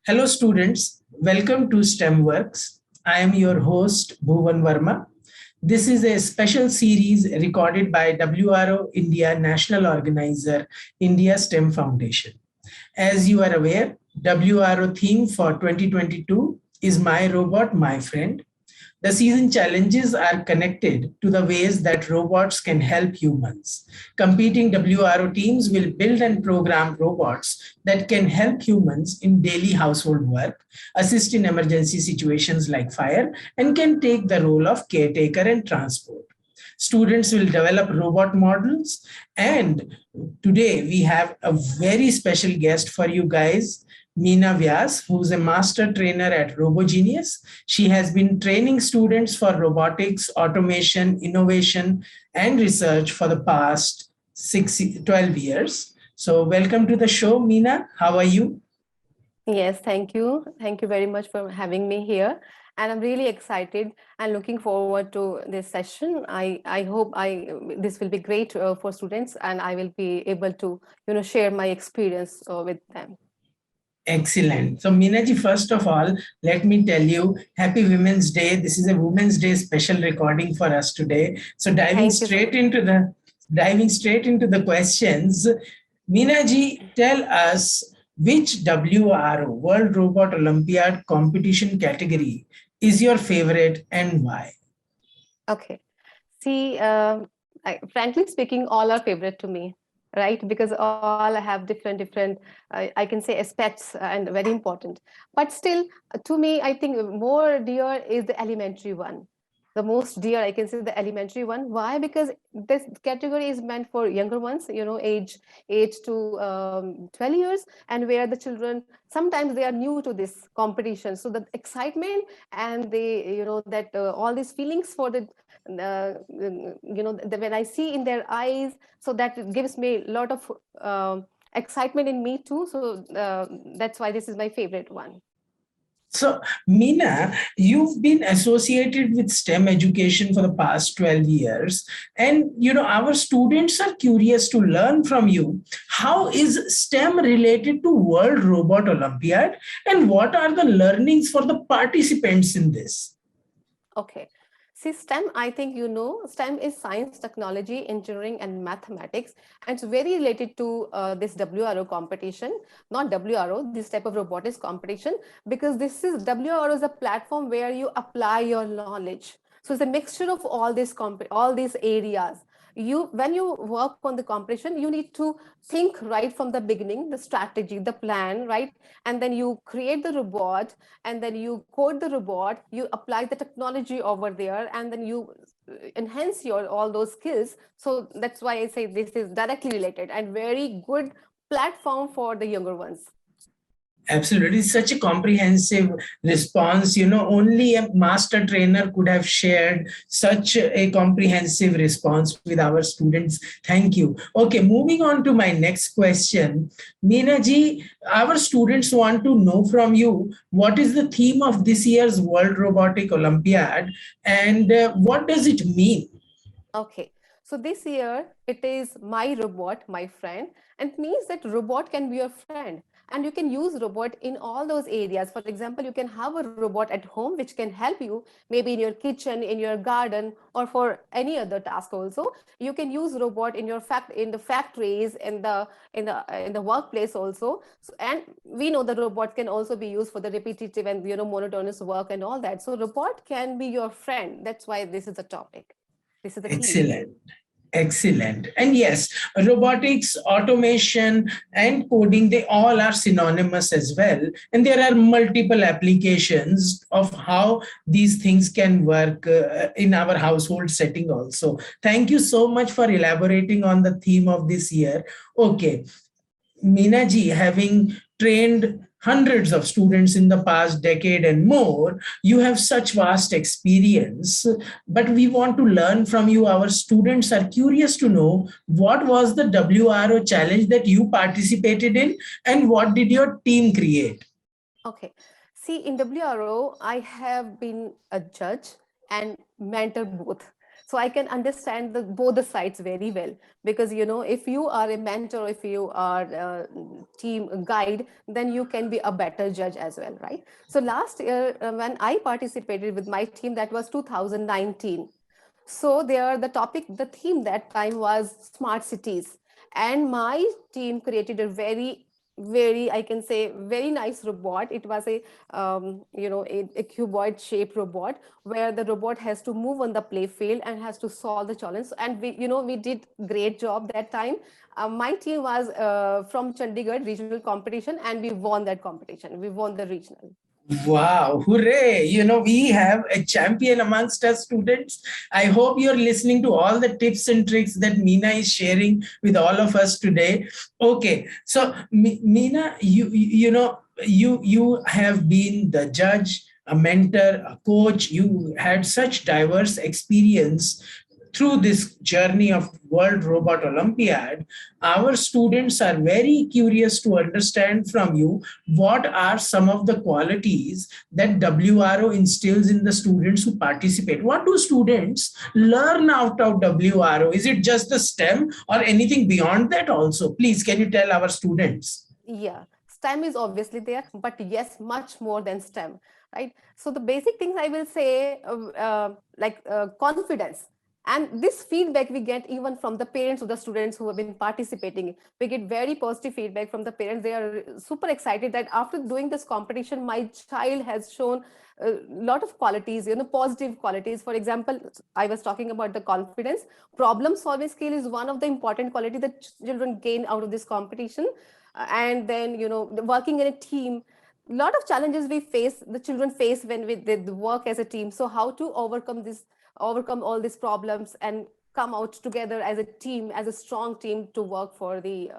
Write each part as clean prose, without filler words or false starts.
Hello, students. Welcome to STEM Works. I am your host, Bhuvan Verma. This is a special series recorded by WRO India National Organizer, India STEM Foundation. As you are aware, WRO theme for 2022 is My Robot, My Friend. The season challenges are connected to the ways that robots can help humans. Competing WRO teams will build and program robots that can help humans in daily household work, assist in emergency situations like fire, and can take the role of caretaker and transport. Students will develop robot models, and today we have a very special guest for you guys, Meena Vyas, who's a master trainer at RoboGenius. She has been training students for robotics, automation, innovation, and research for the past 12 years. So welcome to the show, Meena. How are you? Yes, thank you. Thank you very much for having me here. And I'm really excited and looking forward to this session. I hope this will be great for students, and I will be able to share my experience with them. Excellent. So, Meenaji, first of all, let me tell you, Happy Women's Day. This is a Women's Day special recording for us today. So, Thank you so much. diving straight into the questions, Meenaji, tell us which WRO World Robot Olympiad competition category is your favorite and why? Okay. See, frankly speaking, all are favorite to me, right? Because all have different, I can say aspects and very important. But still, to me, I think more dear is the elementary one. The most dear, I can say the elementary one. Why? Because this category is meant for younger ones, age to 12 years, and where the children sometimes they are new to this competition. So the excitement and that all these feelings for the when I see in their eyes, so that gives me a lot of excitement in me too. So that's why this is my favorite one. So, Meena, you've been associated with STEM education for the past 12 years. And, our students are curious to learn from you. How is STEM related to World Robot Olympiad? And what are the learnings for the participants in this? Okay. See, STEM, I think STEM is science, technology, engineering, and mathematics. And it's very related to this WRO competition, not WRO, this type of robotics competition, because this is WRO is a platform where you apply your knowledge. So it's a mixture of all these areas. When you work on the competition, you need to think right from the beginning, the strategy, the plan, right? And then you create the robot, and then you code the robot, you apply the technology over there, and then you enhance your all those skills. So that's why I say this is directly related and very good platform for the younger ones. Absolutely, such a comprehensive response. Only a master trainer could have shared such a comprehensive response with our students. Thank you. Okay, moving on to my next question. Meena ji, our students want to know from you what is the theme of this year's World Robotic Olympiad and what does it mean? Okay, so this year it is my robot, my friend, and it means that robot can be your friend. And you can use robot in all those areas. For example, you can have a robot at home which can help you maybe in your kitchen, in your garden, or for any other task also. You can use robot in the factories, in the workplace also. So, and we know the robot can also be used for the repetitive and monotonous work and all that. So robot can be your friend. That's why this is a topic. This is the theme. Excellent. Excellent. And yes, robotics, automation, and coding, they all are synonymous as well. And there are multiple applications of how these things can work in our household setting also. Thank you so much for elaborating on the theme of this year. Okay, Meena ji, having trained hundreds of students in the past decade and more, you have such vast experience. But we want to learn from you. Our students are curious to know what was the WRO challenge that you participated in and what did your team create? Okay. See, in WRO, I have been a judge and mentor both. So I can understand both the sides very well, because if you are a mentor, if you are a team guide, then you can be a better judge as well, right? So last year, when I participated with my team, that was 2019. So there, the theme that time was smart cities, and my team created a very, I can say, very nice robot. It was a cuboid shaped robot, where the robot has to move on the play field and has to solve the challenge. And we did great job that time. My team was from Chandigarh regional competition, and we won that competition. We won the regional. Wow, hooray. We have a champion amongst us students. I hope you're listening to all the tips and tricks that Meena is sharing with all of us today. Okay, so Meena, you have been the judge, a mentor, a coach. You had such diverse experience through this journey of World Robot Olympiad. Our students are very curious to understand from you what are some of the qualities that WRO instills in the students who participate. What do students learn out of WRO? Is it just the STEM or anything beyond that also? Please, can you tell our students? Yeah, STEM is obviously there, but yes, much more than STEM, right? So the basic things I will say, confidence. And this feedback we get even from the parents of the students who have been participating. We get very positive feedback from the parents. They are super excited that after doing this competition, my child has shown a lot of qualities, positive qualities. For example, I was talking about the confidence. Problem solving skill is one of the important quality that children gain out of this competition. And then, working in a team, a lot of challenges the children face when they work as a team. So how to overcome all these problems and come out together as a team, as a strong team, to work for the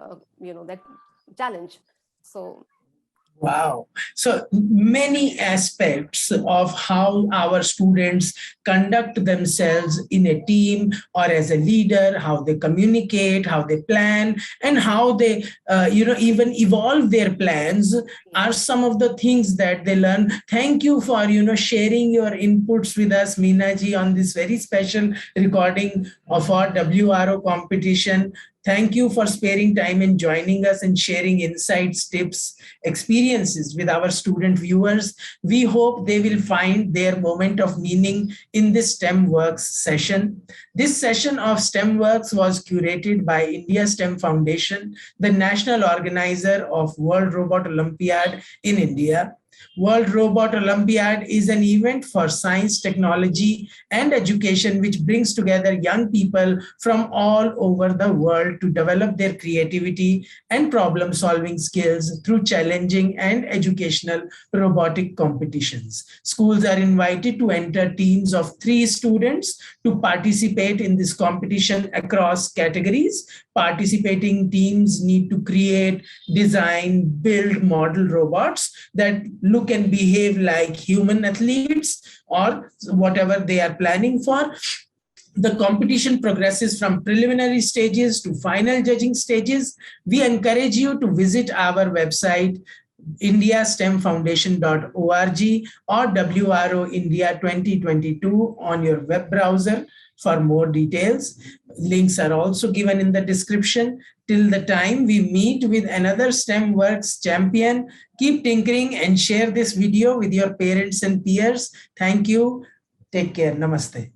that challenge. So wow. So many aspects of how our students conduct themselves in a team or as a leader, how they communicate, how they plan, and how they, even evolve their plans are some of the things that they learn. Thank you for, sharing your inputs with us, Meena ji, on this very special recording of our WRO competition. Thank you for sparing time and joining us and sharing insights, tips, experiences with our student viewers. We hope they will find their moment of meaning in this STEM Works session. This session of STEM Works was curated by India STEM Foundation, the national organizer of World Robot Olympiad in India. World Robot Olympiad is an event for science, technology, and education which brings together young people from all over the world to develop their creativity and problem-solving skills through challenging and educational robotic competitions. Schools are invited to enter teams of 3 students to participate in this competition across categories. Participating teams need to create, design, build model robots that look and behave like human athletes or whatever they are planning for. The competition progresses from preliminary stages to final judging stages. We encourage you to visit our website, indiastemfoundation.org or WRO India 2022 on your web browser for more details. Links are also given in the description. Till the time we meet with another STEM Works champion, keep tinkering and share this video with your parents and peers. Thank you. Take care. Namaste.